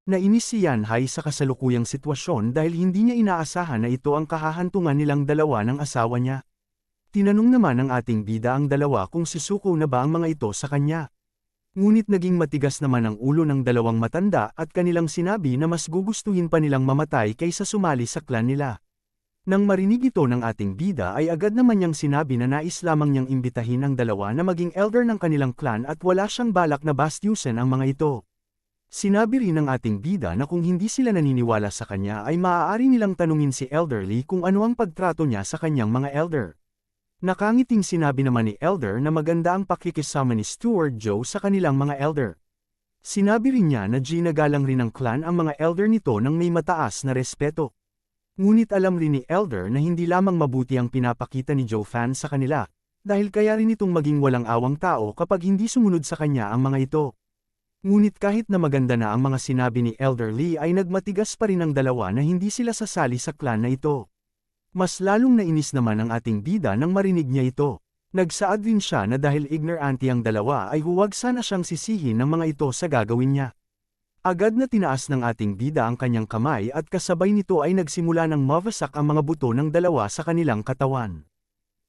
Nainis si Yanhai sa kasalukuyang sitwasyon dahil hindi niya inaasahan na ito ang kahahantungan nilang dalawa ng asawa niya. Tinanong naman ng ating bida ang dalawa kung susuko na ba ang mga ito sa kanya. Ngunit naging matigas naman ang ulo ng dalawang matanda at kanilang sinabi na mas gugustuhin pa nilang mamatay kaysa sumali sa clan nila. Nang marinig ito ng ating bida ay agad naman niyang sinabi na nais lamang niyang imbitahin ang dalawa na maging elder ng kanilang clan at wala siyang balak na bastyusin ang mga ito. Sinabi rin ng ating bida na kung hindi sila naniniwala sa kanya ay maaari nilang tanungin si Elder Lee kung ano ang pagtrato niya sa kanyang mga elder. Nakangiting sinabi naman ni Elder na maganda ang pakikisama ni Steward Joe sa kanilang mga elder. Sinabi rin niya na ginagalang rin ng clan ang mga elder nito ng may mataas na respeto. Ngunit alam rin ni Elder na hindi lamang mabuti ang pinapakita ni Joe Fan sa kanila, dahil kaya rin itong maging walang awang tao kapag hindi sumunod sa kanya ang mga ito. Ngunit kahit na maganda na ang mga sinabi ni Elder Lee ay nagmatigas pa rin ang dalawa na hindi sila sasali sa clan na ito. Mas lalong nainis naman ang ating bida nang marinig niya ito. Nagsaad din siya na dahil ignorante ang dalawa ay huwag sana siyang sisihin ng mga ito sa gagawin niya. Agad na tinaas ng ating bida ang kanyang kamay at kasabay nito ay nagsimula ng mawasak ang mga buto ng dalawa sa kanilang katawan.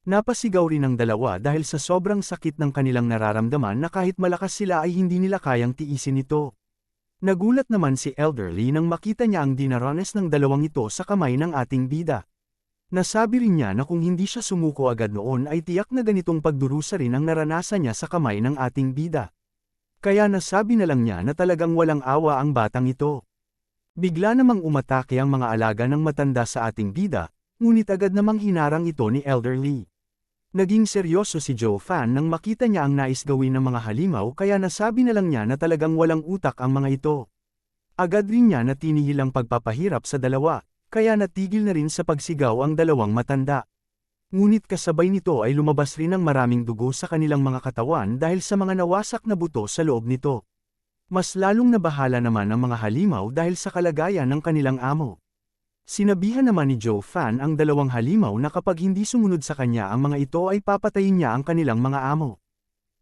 Napasigaw rin ang dalawa dahil sa sobrang sakit ng kanilang nararamdaman na kahit malakas sila ay hindi nila kayang tiisin ito. Nagulat naman si Elder Lee nang makita niya ang dinaranas ng dalawang ito sa kamay ng ating bida. Nasabi rin niya na kung hindi siya sumuko agad noon ay tiyak na ganitong pagdurusa rin ang naranasan niya sa kamay ng ating bida. Kaya nasabi na lang niya na talagang walang awa ang batang ito. Bigla namang umatake ang mga alaga ng matanda sa ating bida, ngunit agad namang hinarang ito ni Elder Lee. Naging seryoso si Joe Fan nang makita niya ang nais gawin ng mga halimaw kaya nasabi na lang niya na talagang walang utak ang mga ito. Agad rin niya na tinihil ang pagpapahirap sa dalawa, kaya natigil na rin sa pagsigaw ang dalawang matanda. Ngunit kasabay nito ay lumabas rin ang maraming dugo sa kanilang mga katawan dahil sa mga nawasak na buto sa loob nito. Mas lalong nabahala naman ang mga halimaw dahil sa kalagayan ng kanilang amo. Sinabihan naman ni Joe Fan ang dalawang halimaw na kapag hindi sumunod sa kanya ang mga ito ay papatayin niya ang kanilang mga amo.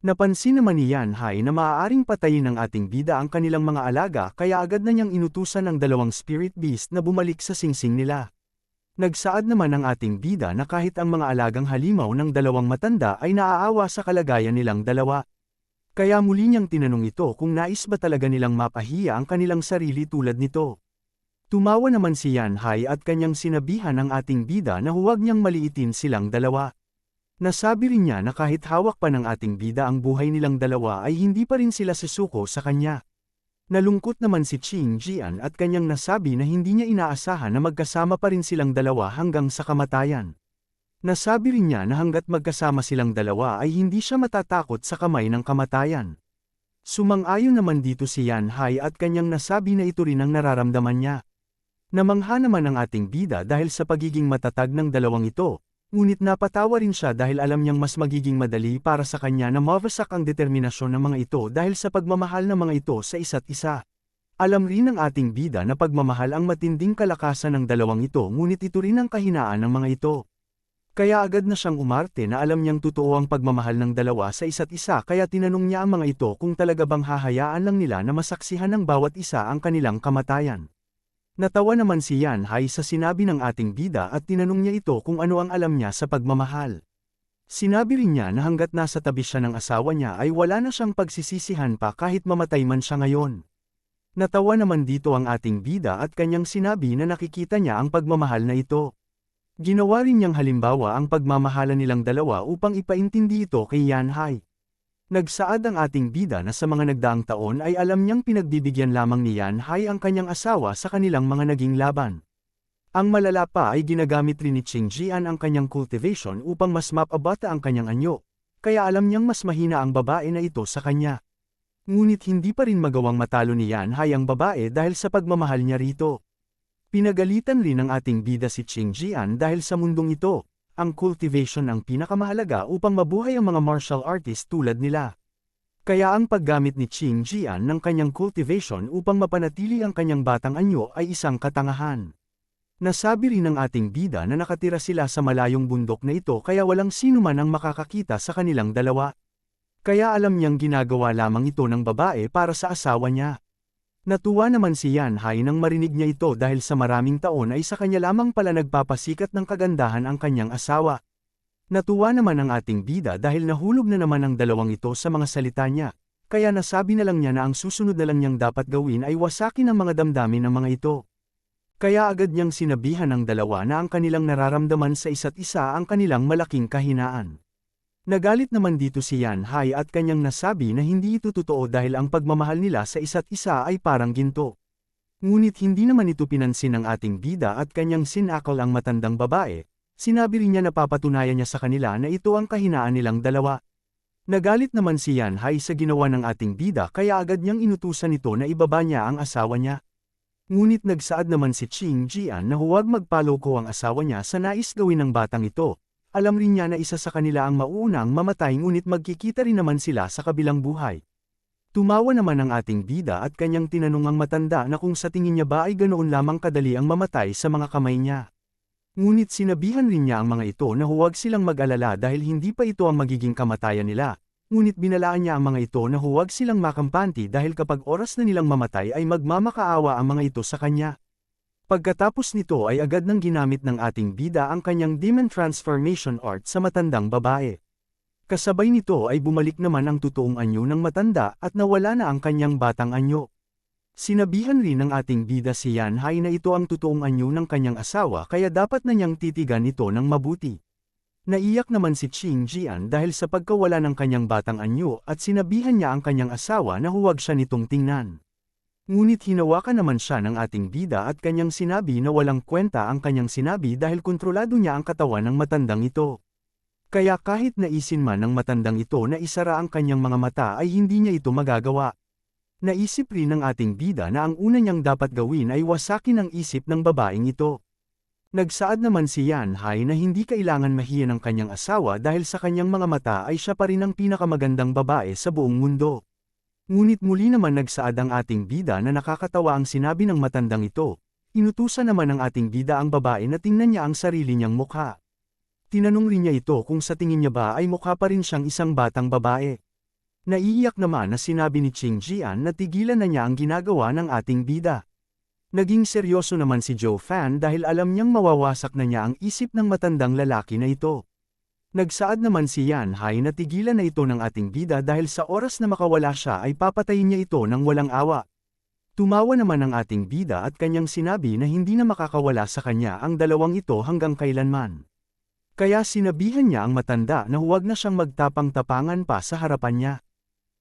Napansin naman ni Yanhai na maaaring patayin ng ating bida ang kanilang mga alaga kaya agad na niyang inutusan ang dalawang spirit beast na bumalik sa singsing nila. Nagsaad naman ang ating bida na kahit ang mga alagang halimaw ng dalawang matanda ay naaawa sa kalagayan nilang dalawa. Kaya muli niyang tinanong ito kung nais ba talaga nilang mapahiya ang kanilang sarili tulad nito. Tumawa naman si Yanhai at kanyang sinabihan ang ating bida na huwag niyang maliitin silang dalawa. Nasabi rin niya na kahit hawak pa ng ating bida ang buhay nilang dalawa ay hindi pa rin sila susuko sa kanya. Nalungkot naman si Ching Jian at kanyang nasabi na hindi niya inaasahan na magkasama pa rin silang dalawa hanggang sa kamatayan. Nasabi rin niya na hanggat magkasama silang dalawa ay hindi siya matatakot sa kamay ng kamatayan. Sumang-ayon naman dito si Yanhai at kanyang nasabi na ito rin ang nararamdaman niya. Namangha naman ang ating bida dahil sa pagiging matatag ng dalawang ito, ngunit napatawa rin siya dahil alam niyang mas magiging madali para sa kanya na mawasak ang determinasyon ng mga ito dahil sa pagmamahal ng mga ito sa isa't isa. Alam rin ng ating bida na pagmamahal ang matinding kalakasan ng dalawang ito ngunit ito rin ang kahinaan ng mga ito. Kaya agad na siyang umarte na alam niyang totoo ang pagmamahal ng dalawa sa isa't isa kaya tinanong niya ang mga ito kung talaga bang hahayaan lang nila na masaksihan ng bawat isa ang kanilang kamatayan. Natawa naman si Yanhai sa sinabi ng ating bida at tinanong niya ito kung ano ang alam niya sa pagmamahal. Sinabi rin niya na hanggat nasa tabi siya ng asawa niya ay wala na siyang pagsisisihan pa kahit mamatay man siya ngayon. Natawa naman dito ang ating bida at kanyang sinabi na nakikita niya ang pagmamahal na ito. Ginawa rin niyang halimbawa ang pagmamahalan nilang dalawa upang ipaintindi ito kay Yanhai. Nagsaad ang ating bida na sa mga nagdaang taon ay alam niyang pinagbibigyan lamang ni Yanhai ang kanyang asawa sa kanilang mga naging laban. Ang malala pa ay ginagamit rin ni Ching Jian ang kanyang cultivation upang mas mapabata ang kanyang anyo, kaya alam niyang mas mahina ang babae na ito sa kanya. Ngunit hindi pa rin magawang matalo ni Yanhai ang babae dahil sa pagmamahal niya rito. Pinagalitan rin ng ating bida si Ching Jian dahil sa mundong ito. Ang cultivation ang pinakamahalaga upang mabuhay ang mga martial artist tulad nila. Kaya ang paggamit ni Ching Jian ng kanyang cultivation upang mapanatili ang kanyang batang anyo ay isang katangahan. Nasabi rin ng ating bida na nakatira sila sa malayong bundok na ito kaya walang sino man ang makakakita sa kanilang dalawa. Kaya alam niyang ginagawa lamang ito ng babae para sa asawa niya. Natuwa naman si Yanhai nang marinig niya ito dahil sa maraming taon ay sa kanya lamang pala nagpapasikat ng kagandahan ang kanyang asawa. Natuwa naman ang ating bida dahil nahulog na naman ang dalawang ito sa mga salita niya, kaya nasabi na lang niya na ang susunod na lang niyang dapat gawin ay wasakin ang mga damdamin ng mga ito. Kaya agad niyang sinabihan ng dalawa na ang kanilang nararamdaman sa isa't isa ang kanilang malaking kahinaan. Nagalit naman dito si Yanhai at kanyang nasabi na hindi ito totoo dahil ang pagmamahal nila sa isa't isa ay parang ginto. Ngunit hindi naman ito pinansin ng ating bida at kanyang sinakal ang matandang babae. Sinabi rin niya na papatunayan niya sa kanila na ito ang kahinaan nilang dalawa. Nagalit naman si Yanhai sa ginawa ng ating bida kaya agad niyang inutusan ito na ibaba niya ang asawa niya. Ngunit nagsaad naman si Qing Jian na huwag magpaloko ang asawa niya sa nais gawin ng batang ito. Alam rin niya na isa sa kanila ang mauunang mamatay ngunit magkikita rin naman sila sa kabilang buhay. Tumawa naman ang ating bida at kanyang tinanong ang matanda na kung sa tingin niya ba ay ganoon lamang kadali ang mamatay sa mga kamay niya. Ngunit sinabihan rin niya ang mga ito na huwag silang mag-alala dahil hindi pa ito ang magiging kamatayan nila. Ngunit binalaan niya ang mga ito na huwag silang makampanti dahil kapag oras na nilang mamatay ay magmamakaawa ang mga ito sa kanya. Pagkatapos nito ay agad nang ginamit ng ating bida ang kanyang Demon Transformation Art sa matandang babae. Kasabay nito ay bumalik naman ang totoong anyo ng matanda at nawala na ang kanyang batang anyo. Sinabihan rin ng ating bida si Yanhai na ito ang totoong anyo ng kanyang asawa kaya dapat na niyang titigan ito ng mabuti. Naiyak naman si Qing Jian dahil sa pagkawala ng kanyang batang anyo at sinabihan niya ang kanyang asawa na huwag siya nitong tingnan. Ngunit hinawakan naman siya ng ating bida at kanyang sinabi na walang kwenta ang kanyang sinabi dahil kontrolado niya ang katawan ng matandang ito. Kaya kahit naisin man ng matandang ito na isara ang kanyang mga mata ay hindi niya ito magagawa. Naisip rin ng ating bida na ang una niyang dapat gawin ay wasakin ang isip ng babaeng ito. Nagsaad naman si Yanhai na hindi kailangan mahiya ng kanyang asawa dahil sa kanyang mga mata ay siya pa rin ang pinakamagandang babae sa buong mundo. Ngunit muli naman nagsaad ang ating bida na nakakatawa ang sinabi ng matandang ito. Inutusan naman ng ating bida ang babae na tingnan niya ang sarili niyang mukha. Tinanong rin niya ito kung sa tingin niya ba ay mukha pa rin siyang isang batang babae. Naiiyak naman na sinabi ni Qing Jian na tigilan na niya ang ginagawa ng ating bida. Naging seryoso naman si Zhou Fan dahil alam niyang mawawasak na niya ang isip ng matandang lalaki na ito. Nagsaad naman si Yanhai na tigilan na ito ng ating bida dahil sa oras na makawala siya ay papatayin niya ito ng walang awa. Tumawa naman ang ating bida at kanyang sinabi na hindi na makakawala sa kanya ang dalawang ito hanggang kailanman. Kaya sinabihan niya ang matanda na huwag na siyang magtapang-tapangan pa sa harapan niya.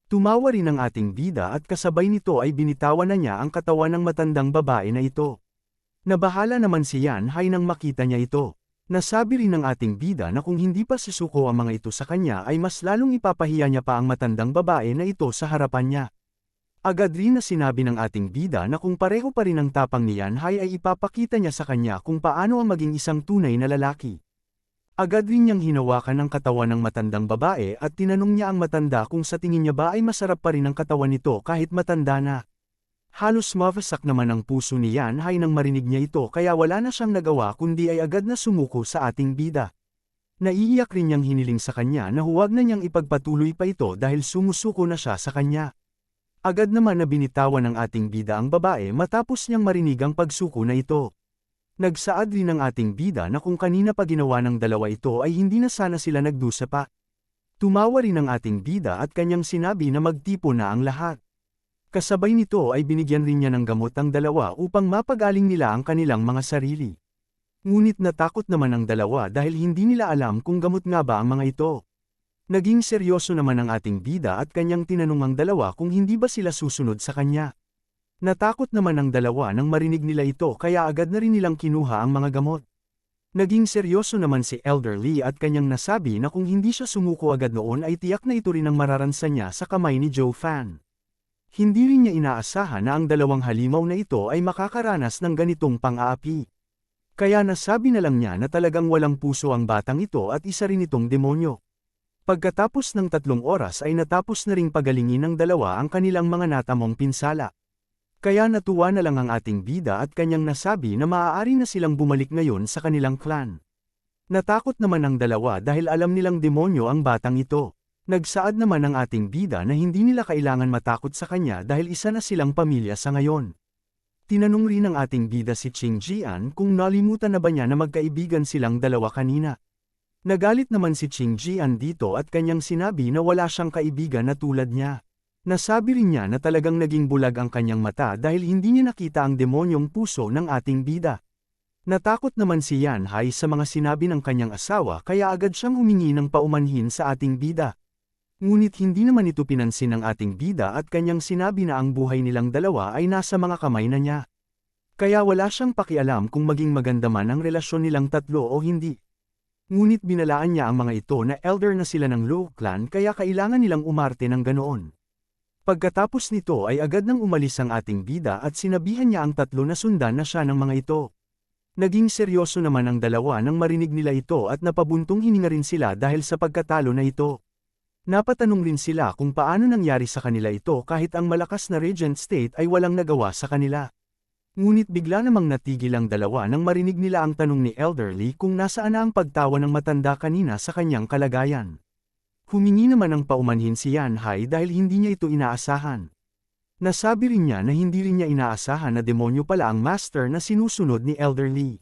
Tumawa rin ang ating bida at kasabay nito ay binitawan na niya ang katawan ng matandang babae na ito. Nabahala naman si Yanhai nang makita niya ito. Nasabi rin ng ating bida na kung hindi pa susuko ang mga ito sa kanya ay mas lalong ipapahiya niya pa ang matandang babae na ito sa harapan niya. Agad rin na sinabi ng ating bida na kung pareho pa rin ang tapang ni Yanhai ay ipapakita niya sa kanya kung paano ang maging isang tunay na lalaki. Agad rin niyang hinawakan ang katawan ng matandang babae at tinanong niya ang matanda kung sa tingin niya ba ay masarap pa rin ang katawan nito kahit matanda na. Halos mawasak naman ang puso ni Yanhai nang marinig niya ito kaya wala na siyang nagawa kundi ay agad na sumuko sa ating bida. Naiiyak rin niyang hiniling sa kanya na huwag na niyang ipagpatuloy pa ito dahil sumusuko na siya sa kanya. Agad naman na binitawan ng ating bida ang babae matapos niyang marinig ang pagsuko na ito. Nagsaad rin ng ating bida na kung kanina pa ginawa ng dalawa ito ay hindi na sana sila nagdusa pa. Tumawa rin ang ating bida at kanyang sinabi na magtipo na ang lahat. Kasabay nito ay binigyan rin niya ng gamot ang dalawa upang mapagaling nila ang kanilang mga sarili. Ngunit natakot naman ang dalawa dahil hindi nila alam kung gamot nga ba ang mga ito. Naging seryoso naman ang ating bida at kanyang tinanong ang dalawa kung hindi ba sila susunod sa kanya. Natakot naman ang dalawa nang marinig nila ito kaya agad na rin nilang kinuha ang mga gamot. Naging seryoso naman si Elder Lee at kanyang nasabi na kung hindi siya sumuko agad noon ay tiyak na ito rin ang mararansan niya sa kamay ni Zhou Fan. Hindi rin niya inaasahan na ang dalawang halimaw na ito ay makakaranas ng ganitong pang-aapi. Kaya nasabi na lang niya na talagang walang puso ang batang ito at isa rin itong demonyo. Pagkatapos ng 3 oras ay natapos na ring pagalingin ng dalawa ang kanilang mga natamong pinsala. Kaya natuwa na lang ang ating bida at kanyang nasabi na maaari na silang bumalik ngayon sa kanilang clan. Natakot naman ang dalawa dahil alam nilang demonyo ang batang ito. Nagsaad naman ang ating bida na hindi nila kailangan matakot sa kanya dahil isa na silang pamilya sa ngayon. Tinanong rin ng ating bida si Qing Jian kung nalimutan na ba niya na magkaibigan silang dalawa kanina. Nagalit naman si Qing Jian dito at kanyang sinabi na wala siyang kaibigan na tulad niya. Nasabi rin niya na talagang naging bulag ang kanyang mata dahil hindi niya nakita ang demonyong puso ng ating bida. Natakot naman si Yan Hai sa mga sinabi ng kanyang asawa kaya agad siyang humingi ng paumanhin sa ating bida. Ngunit hindi naman ito pinansin ng ating bida at kanyang sinabi na ang buhay nilang dalawa ay nasa mga kamay na niya. Kaya wala siyang pakialam kung maging maganda man ang relasyon nilang tatlo o hindi. Ngunit binalaan niya ang mga ito na elder na sila ng Luo clan kaya kailangan nilang umarte ng ganoon. Pagkatapos nito ay agad nang umalis ang ating bida at sinabihan niya ang tatlo na sundan na siya ng mga ito. Naging seryoso naman ang dalawa nang marinig nila ito at napabuntong hininga rin sila dahil sa pagkatalo na ito. Napatanong rin sila kung paano nangyari sa kanila ito kahit ang malakas na Regent State ay walang nagawa sa kanila. Ngunit bigla namang natigil ang dalawa nang marinig nila ang tanong ni Elderly kung nasaan na ang pagtawa ng matanda kanina sa kanyang kalagayan. Humingi naman ng paumanhin si Yan Hai dahil hindi niya ito inaasahan. Nasabi rin niya na hindi rin niya inaasahan na demonyo pala ang master na sinusunod ni Elderly.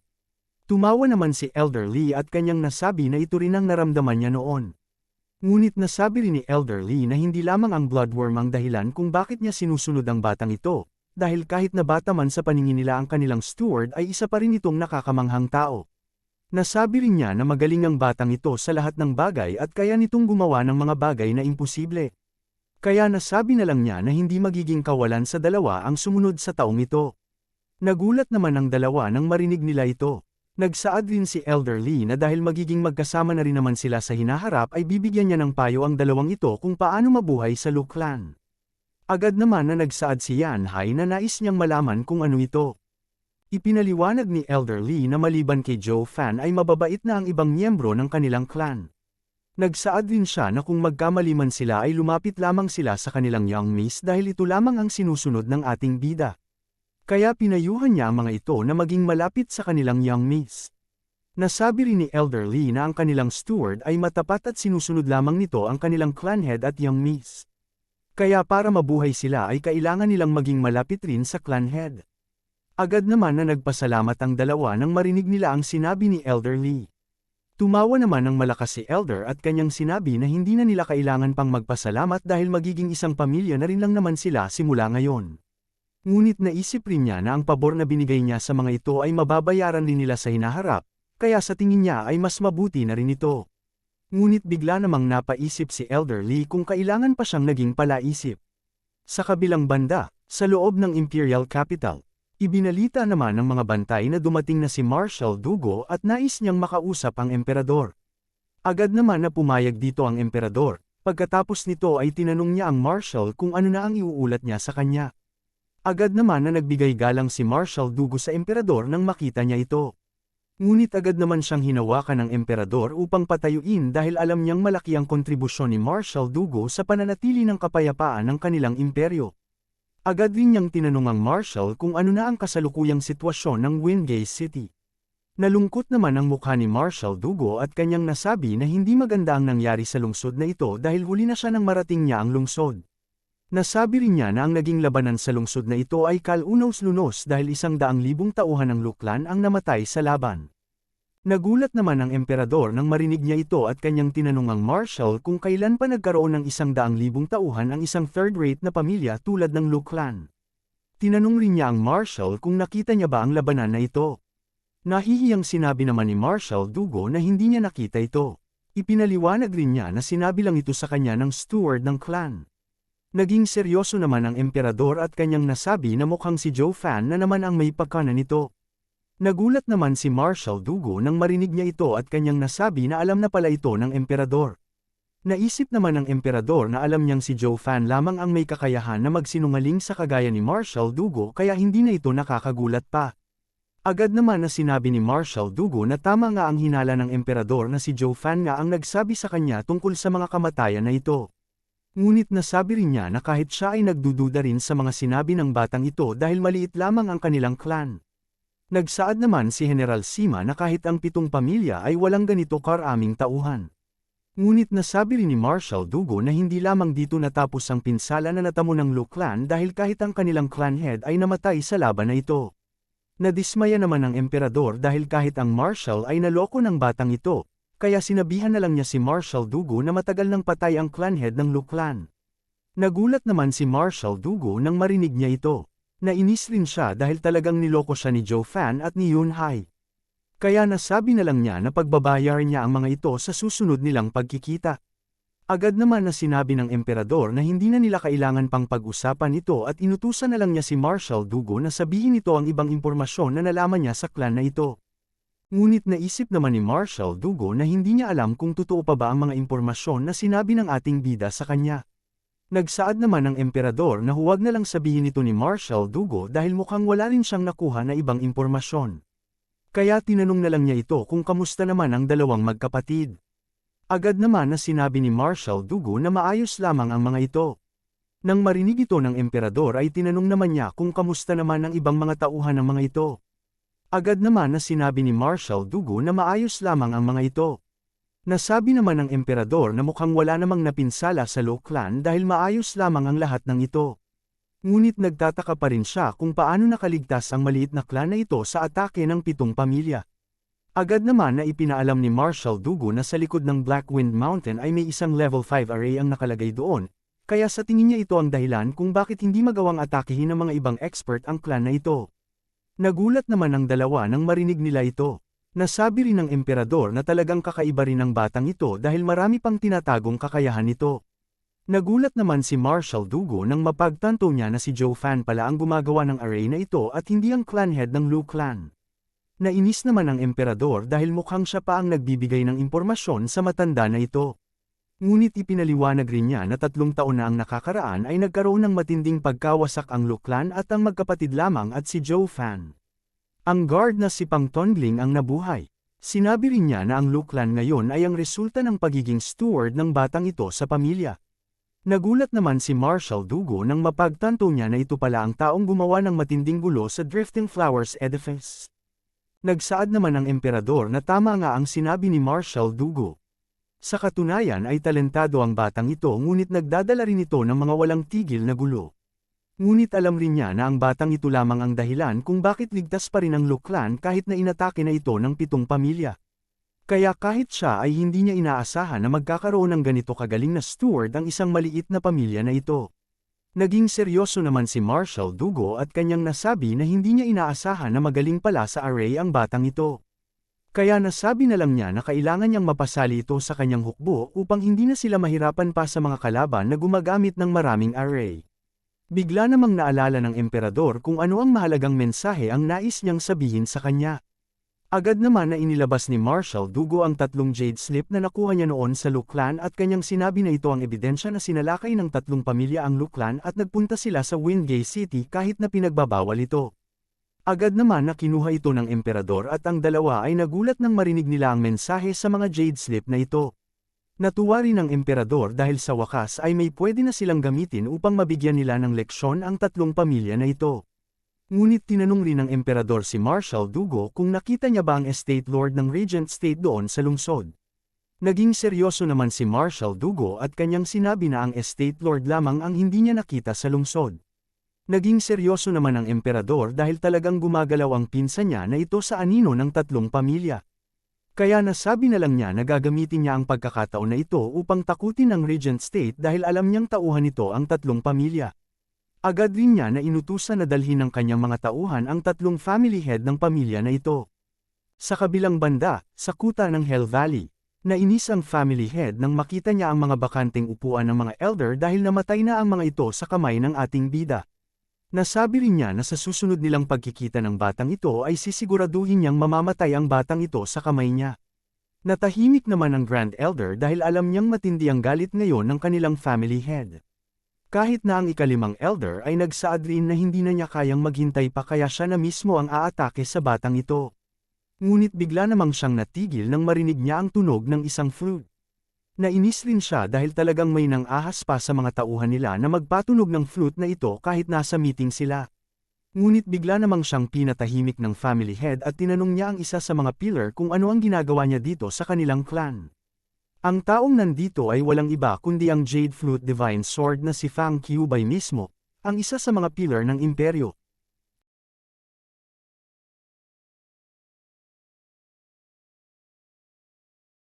Tumawa naman si Elderly at kanyang nasabi na ito rin ang naramdaman niya noon. Ngunit nasabi rin ni Elderly na hindi lamang ang bloodworm ang dahilan kung bakit niya sinusunod ang batang ito, dahil kahit na bata man sa paningin nila ang kanilang steward ay isa pa rin itong nakakamanghang tao. Nasabi rin niya na magaling ang batang ito sa lahat ng bagay at kaya nitong gumawa ng mga bagay na imposible. Kaya nasabi na lang niya na hindi magiging kawalan sa dalawa ang sumunod sa taong ito. Nagulat naman ang dalawa nang marinig nila ito. Nagsaad rin si Elderly na dahil magiging magkasama na rin naman sila sa hinaharap ay bibigyan niya ng payo ang dalawang ito kung paano mabuhay sa Luo clan. Agad naman na nagsaad si Yan Hai na nais niyang malaman kung ano ito. Ipinaliwanag ni Elderly na maliban kay Zhou Fan ay mababait na ang ibang miyembro ng kanilang clan. Nagsaad din siya na kung magkamali man sila ay lumapit lamang sila sa kanilang young miss dahil ito lamang ang sinusunod ng ating bida. Kaya pinayuhan niya ang mga ito na maging malapit sa kanilang young miss. Nasabi rin ni Elderly na ang kanilang steward ay matapat at sinusunod lamang nito ang kanilang clan head at young miss. Kaya para mabuhay sila ay kailangan nilang maging malapit rin sa clan head. Agad naman na nagpasalamat ang dalawa nang marinig nila ang sinabi ni Elderly. Tumawa naman ng malakas si Elder at kanyang sinabi na hindi na nila kailangan pang magpasalamat dahil magiging isang pamilya na rin lang naman sila simula ngayon. Ngunit naisip rin niya na ang pabor na binigay niya sa mga ito ay mababayaran din nila sa hinaharap, kaya sa tingin niya ay mas mabuti na rin ito. Ngunit bigla namang napaisip si Elderly kung kailangan pa siyang naging palaisip. Sa kabilang banda, sa loob ng Imperial Capital, ibinalita naman ng mga bantay na dumating na si Marshal Dugo at nais niyang makausap ang emperador. Agad naman na pumayag dito ang emperador, pagkatapos nito ay tinanong niya ang Marshal kung ano na ang iuulat niya sa kanya. Agad naman na nagbigay galang si Marshal Dugo sa emperador nang makita niya ito. Ngunit agad naman siyang hinawakan ng emperador upang patayuin dahil alam niyang malaki ang kontribusyon ni Marshal Dugo sa pananatili ng kapayapaan ng kanilang imperyo. Agad rin niyang tinanong ang Marshal kung ano na ang kasalukuyang sitwasyon ng Wingate City. Nalungkot naman ang mukha ni Marshal Dugo at kanyang nasabi na hindi maganda ang nangyari sa lungsod na ito dahil huli na siya nang marating niya ang lungsod. Nasabi rin niya na ang naging labanan sa lungsod na ito ay kalunos-lunos dahil 100,000 tauhan ng Luo clan ang namatay sa laban. Nagulat naman ang emperador nang marinig niya ito at kanyang tinanong ang Marshal kung kailan pa nagkaroon ng 100,000 tauhan ang isang third-rate na pamilya tulad ng Luo clan. Tinanong rin niya ang Marshal kung nakita niya ba ang labanan na ito. Nahihiyang sinabi naman ni Marshal Dugo na hindi niya nakita ito. Ipinaliwanag rin niya na sinabi lang ito sa kanya ng steward ng clan. Naging seryoso naman ang emperador at kanyang nasabi na mukhang si Zhou Fan na naman ang may pagkanan nito. Nagulat naman si Marshal Dugo nang marinig niya ito at kanyang nasabi na alam na pala ito ng emperador. Naisip naman ng emperador na alam niyang si Zhou Fan lamang ang may kakayahan na magsinungaling sa kagaya ni Marshal Dugo kaya hindi na ito nakakagulat pa. Agad naman na sinabi ni Marshal Dugo na tama nga ang hinala ng emperador na si Zhou Fan nga ang nagsabi sa kanya tungkol sa mga kamatayan na ito. Ngunit nasabi rin niya na kahit siya ay nagdududa rin sa mga sinabi ng batang ito dahil maliit lamang ang kanilang clan. Nagsaad naman si General Sima na kahit ang 7 pamilya ay walang ganito karaming tauhan. Ngunit nasabi rin ni Marshal Dugo na hindi lamang dito natapos ang pinsala na natamo ng Lu clan dahil kahit ang kanilang clan head ay namatay sa laban na ito. Nadismaya naman ang emperador dahil kahit ang Marshal ay naloko ng batang ito, kaya sinabihan na lang niya si Marshal Dugo na matagal nang patay ang clan head ng Lu clan. Nagulat naman si Marshal Dugo nang marinig niya ito. Nainis rin siya dahil talagang niloko siya ni Joe Fan at ni Yun Hai. Kaya nasabi na lang niya na pagbabayar niya ang mga ito sa susunod nilang pagkikita. Agad naman na sinabi ng emperador na hindi na nila kailangan pang pag-usapan ito at inutusan na lang niya si Marshal Dugo na sabihin ito ang ibang impormasyon na nalaman niya sa clan na ito. Ngunit naisip naman ni Marshal Dugo na hindi niya alam kung totoo pa ba ang mga impormasyon na sinabi ng ating bida sa kanya. Nagsaad naman ang emperador na huwag na lang sabihin ito ni Marshal Dugo dahil mukhang wala rin siyang nakuha na ibang impormasyon. Kaya tinanong na lang niya ito kung kamusta naman ang dalawang magkapatid. Agad naman na sinabi ni Marshal Dugo na maayos lamang ang mga ito. Nang marinig ito ng emperador ay tinanong naman niya kung kamusta naman ang ibang mga tauhan ng mga ito. Agad naman na sinabi ni Marshal Dugo na maayos lamang ang mga ito. Nasabi naman ng emperador na mukhang wala namang napinsala sa Lu clan dahil maayos lamang ang lahat ng ito. Ngunit nagtataka pa rin siya kung paano nakaligtas ang maliit na clan na ito sa atake ng 7 pamilya. Agad naman na ipinaalam ni Marshal Dugo na sa likod ng Black Wind Mountain ay may isang level 5 array ang nakalagay doon, kaya sa tingin niya ito ang dahilan kung bakit hindi magawang atakehin ng mga ibang expert ang clan na ito. Nagulat naman ang dalawa nang marinig nila ito. Nasabi rin ng emperador na talagang kakaiba rin ang batang ito dahil marami pang tinatagong kakayahan nito. Nagulat naman si Marshal Dugo nang mapagtanto niya na si Joe Fan pala ang gumagawa ng array na ito at hindi ang clan head ng Lu clan. Nainis naman ang emperador dahil mukhang siya pa ang nagbibigay ng impormasyon sa matanda na ito. Ngunit ipinaliwanag rin niya na 3 taon na ang nakakaraan ay nagkaroon ng matinding pagkawasak ang Lu clan at ang magkapatid lamang at si Joe Fan. Ang guard na si Pang Tongling ang nabuhay. Sinabi rin niya na ang Lu clan ngayon ay ang resulta ng pagiging steward ng batang ito sa pamilya. Nagulat naman si Marshal Dugo nang mapagtanto niya na ito pala ang taong gumawa ng matinding gulo sa Drifting Flowers edifice. Nagsaad naman ang emperador na tama nga ang sinabi ni Marshal Dugo. Sa katunayan ay talentado ang batang ito ngunit nagdadala rin ito ng mga walang tigil na gulo. Ngunit alam rin niya na ang batang ito lamang ang dahilan kung bakit ligtas pa rin ang Lu clan kahit na inatake na ito ng 7 pamilya. Kaya kahit siya ay hindi niya inaasahan na magkakaroon ng ganito kagaling na steward ang isang maliit na pamilya na ito. Naging seryoso naman si Marshal Dugo at kanyang nasabi na hindi niya inaasahan na magaling pala sa array ang batang ito. Kaya nasabi na lang niya na kailangan niyang mapasali ito sa kanyang hukbo upang hindi na sila mahirapan pa sa mga kalaban na gumagamit ng maraming array. Bigla namang naalala ng emperador kung ano ang mahalagang mensahe ang nais niyang sabihin sa kanya. Agad naman na inilabas ni Marshal Dugo ang 3 jade slip na nakuha niya noon sa Lu clan at kanyang sinabi na ito ang ebidensya na sinalakay ng 3 pamilya ang Lu clan at nagpunta sila sa Wingay City kahit na pinagbabawal ito. Agad naman na kinuha ito ng emperador at ang dalawa ay nagulat nang marinig nila ang mensahe sa mga jade slip na ito. Natuwa rin ang emperador dahil sa wakas ay may pwede na silang gamitin upang mabigyan nila ng leksyon ang 3 pamilya na ito. Ngunit tinanong rin ng emperador si Marshal Dugo kung nakita niya ba ang estate lord ng Regent State doon sa lungsod. Naging seryoso naman si Marshal Dugo at kanyang sinabi na ang estate lord lamang ang hindi niya nakita sa lungsod. Naging seryoso naman ang emperador dahil talagang gumagalaw ang pinsan niya na ito sa anino ng 3 pamilya. Kaya nasabi na lang niya na gagamitin niya ang pagkakataon na ito upang takutin ang Regent State dahil alam niyang tauhan nito ang 3 pamilya. Agad rin niya na inutusan na dalhin ng kanyang mga tauhan ang 3 family head ng pamilya na ito. Sa kabilang banda, sa kuta ng Hell Valley, nainis ang family head nang makita niya ang mga bakanteng upuan ng mga elder dahil namatay na ang mga ito sa kamay ng ating bida. Nasabi rin niya na sa susunod nilang pagkikita ng batang ito ay sisiguraduhin niyang mamamatay ang batang ito sa kamay niya. Natahimik naman ang Grand Elder dahil alam niyang matindi ang galit ngayon ng kanilang family head. Kahit na ang ika-5 elder ay nagsaad rin na hindi na niya kayang maghintay pa kaya siya na mismo ang aatake sa batang ito. Ngunit bigla namang siyang natigil nang marinig niya ang tunog ng isang flute. Nainis rin siya dahil talagang may nang-ahas pa sa mga tauhan nila na magpatunog ng flute na ito kahit nasa meeting sila. Ngunit bigla namang siyang pinatahimik ng family head at tinanong niya ang isa sa mga pillar kung ano ang ginagawa niya dito sa kanilang clan. Ang taong nandito ay walang iba kundi ang Jade Flute Divine Sword na si Fang Qiubai mismo, ang isa sa mga pilar ng imperyo.